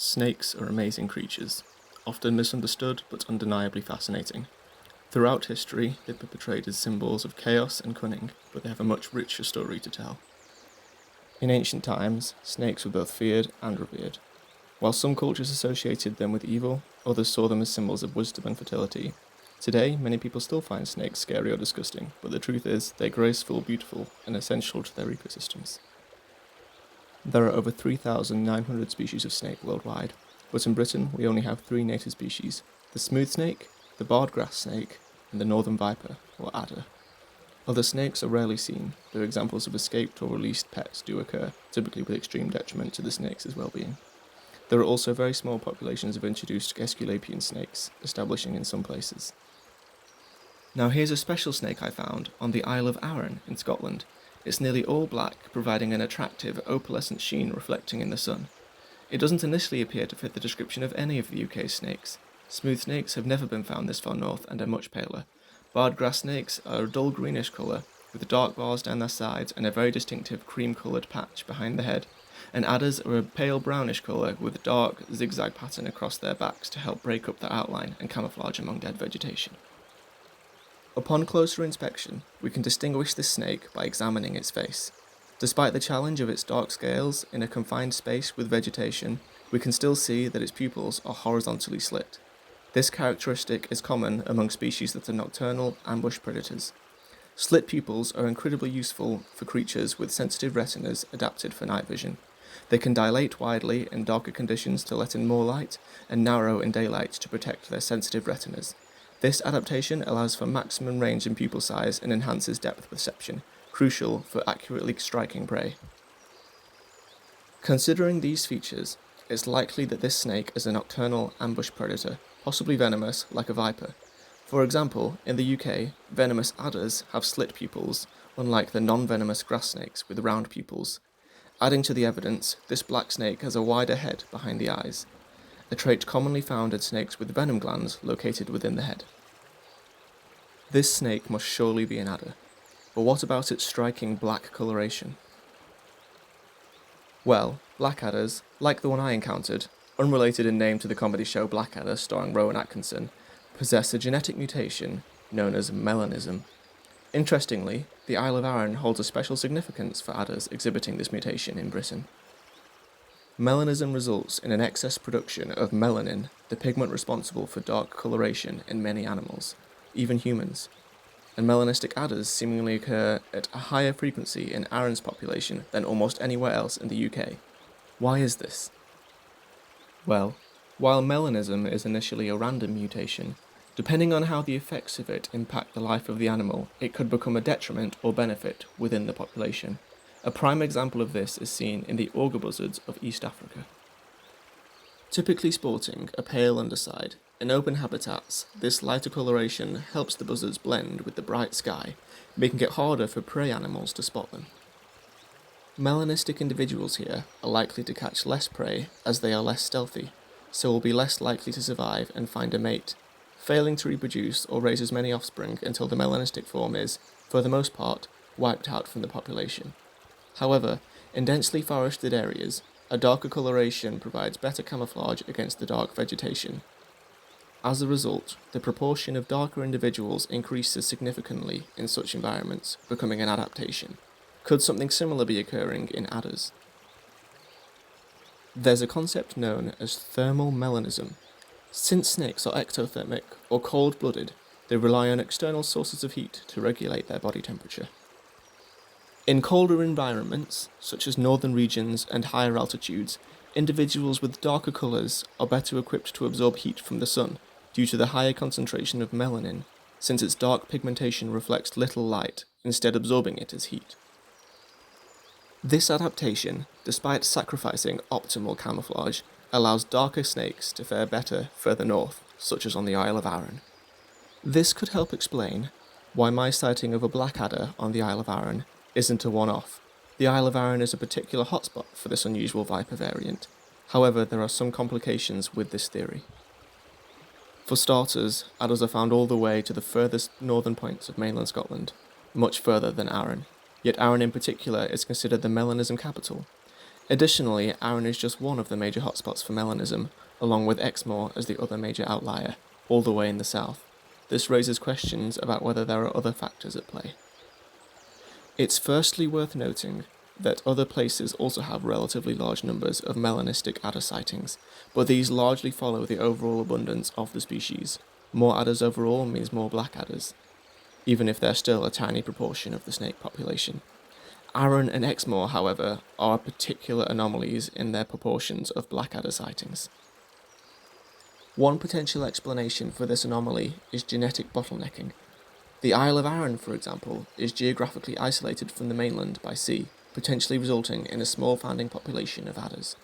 Snakes are amazing creatures, often misunderstood but undeniably fascinating. Throughout history, they've been portrayed as symbols of chaos and cunning, but they have a much richer story to tell. In ancient times, snakes were both feared and revered. While some cultures associated them with evil, others saw them as symbols of wisdom and fertility. Today, many people still find snakes scary or disgusting, but the truth is, they're graceful, beautiful, and essential to their ecosystems. There are over 3,900 species of snake worldwide, but in Britain we only have 3 native species: the smooth snake, the barred grass snake, and the northern viper, or adder. Other snakes are rarely seen, though examples of escaped or released pets do occur, typically with extreme detriment to the snake's well-being. There are also very small populations of introduced Aesculapian snakes, establishing in some places. Now here's a special snake I found on the Isle of Arran in Scotland. It's nearly all black, providing an attractive opalescent sheen reflecting in the sun. It doesn't initially appear to fit the description of any of the UK's snakes. Smooth snakes have never been found this far north and are much paler. Barred grass snakes are a dull greenish colour, with dark bars down their sides and a very distinctive cream-coloured patch behind the head, and adders are a pale brownish colour with a dark zigzag pattern across their backs to help break up their outline and camouflage among dead vegetation. Upon closer inspection, we can distinguish this snake by examining its face. Despite the challenge of its dark scales in a confined space with vegetation, we can still see that its pupils are horizontally slit. This characteristic is common among species that are nocturnal ambush predators. Slit pupils are incredibly useful for creatures with sensitive retinas adapted for night vision. They can dilate widely in darker conditions to let in more light, and narrow in daylight to protect their sensitive retinas. This adaptation allows for maximum range in pupil size and enhances depth perception, crucial for accurately striking prey. Considering these features, it's likely that this snake is a nocturnal ambush predator, possibly venomous like a viper. For example, in the UK, venomous adders have slit pupils, unlike the non-venomous grass snakes with round pupils. Adding to the evidence, this black snake has a wider head behind the eyes, a trait commonly found in snakes with venom glands located within the head. This snake must surely be an adder, but what about its striking black coloration? Well, black adders, like the one I encountered, unrelated in name to the comedy show Blackadder starring Rowan Atkinson, possess a genetic mutation known as melanism. Interestingly, the Isle of Arran holds a special significance for adders exhibiting this mutation in Britain. Melanism results in an excess production of melanin, the pigment responsible for dark coloration in many animals, even humans. And melanistic adders seemingly occur at a higher frequency in Arran's population than almost anywhere else in the UK. Why is this? Well, while melanism is initially a random mutation, depending on how the effects of it impact the life of the animal, it could become a detriment or benefit within the population. A prime example of this is seen in the auger buzzards of East Africa. Typically sporting a pale underside, in open habitats, this lighter coloration helps the buzzards blend with the bright sky, making it harder for prey animals to spot them. Melanistic individuals here are likely to catch less prey as they are less stealthy, so will be less likely to survive and find a mate, failing to reproduce or raise as many offspring until the melanistic form is, for the most part, wiped out from the population. However, in densely forested areas, a darker coloration provides better camouflage against the dark vegetation. As a result, the proportion of darker individuals increases significantly in such environments, becoming an adaptation. Could something similar be occurring in adders? There's a concept known as thermal melanism. Since snakes are ectothermic or cold-blooded, they rely on external sources of heat to regulate their body temperature. In colder environments, such as northern regions and higher altitudes, individuals with darker colours are better equipped to absorb heat from the sun due to the higher concentration of melanin, since its dark pigmentation reflects little light, instead absorbing it as heat. This adaptation, despite sacrificing optimal camouflage, allows darker snakes to fare better further north, such as on the Isle of Arran. This could help explain why my sighting of a black adder on the Isle of Arran isn't a one-off. The Isle of Arran is a particular hotspot for this unusual viper variant. However, there are some complications with this theory. For starters, adders are found all the way to the furthest northern points of mainland Scotland, much further than Arran. Yet Arran in particular is considered the melanism capital. Additionally, Arran is just one of the major hotspots for melanism, along with Exmoor as the other major outlier, all the way in the south. This raises questions about whether there are other factors at play. It's firstly worth noting that other places also have relatively large numbers of melanistic adder sightings, but these largely follow the overall abundance of the species. More adders overall means more black adders, even if they're still a tiny proportion of the snake population. Arran and Exmoor, however, are particular anomalies in their proportions of blackadder sightings. One potential explanation for this anomaly is genetic bottlenecking. The Isle of Arran, for example, is geographically isolated from the mainland by sea, potentially resulting in a small founding population of adders.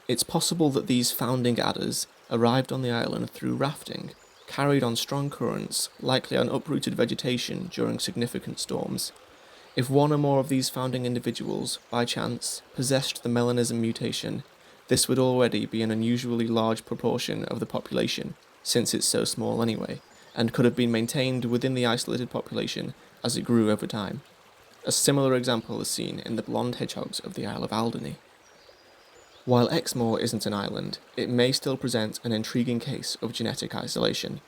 It's possible that these founding adders arrived on the island through rafting, carried on strong currents, likely on uprooted vegetation during significant storms. If one or more of these founding individuals, by chance, possessed the melanism mutation, this would already be an unusually large proportion of the population, since it's so small anyway, and could have been maintained within the isolated population as it grew over time. A similar example is seen in the blonde hedgehogs of the Isle of Alderney. While Exmoor isn't an island, it may still present an intriguing case of genetic isolation.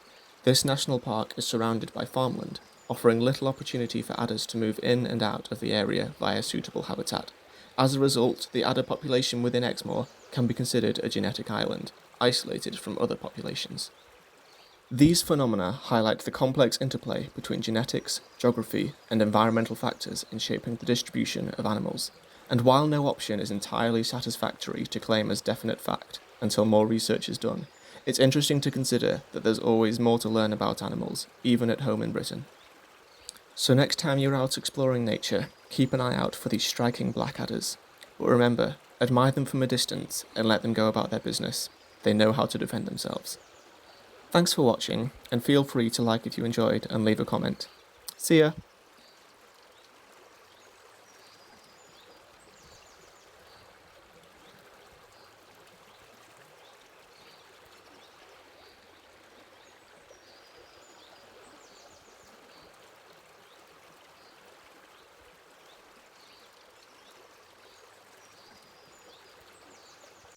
This national park is surrounded by farmland, offering little opportunity for adders to move in and out of the area via suitable habitat. As a result, the adder population within Exmoor can be considered a genetic island, isolated from other populations. These phenomena highlight the complex interplay between genetics, geography, and environmental factors in shaping the distribution of animals. And while no option is entirely satisfactory to claim as definite fact until more research is done, it's interesting to consider that there's always more to learn about animals, even at home in Britain. So next time you're out exploring nature, keep an eye out for these striking blackadders. But remember, admire them from a distance and let them go about their business. They know how to defend themselves. Thanks for watching, and feel free to like if you enjoyed and leave a comment. See ya!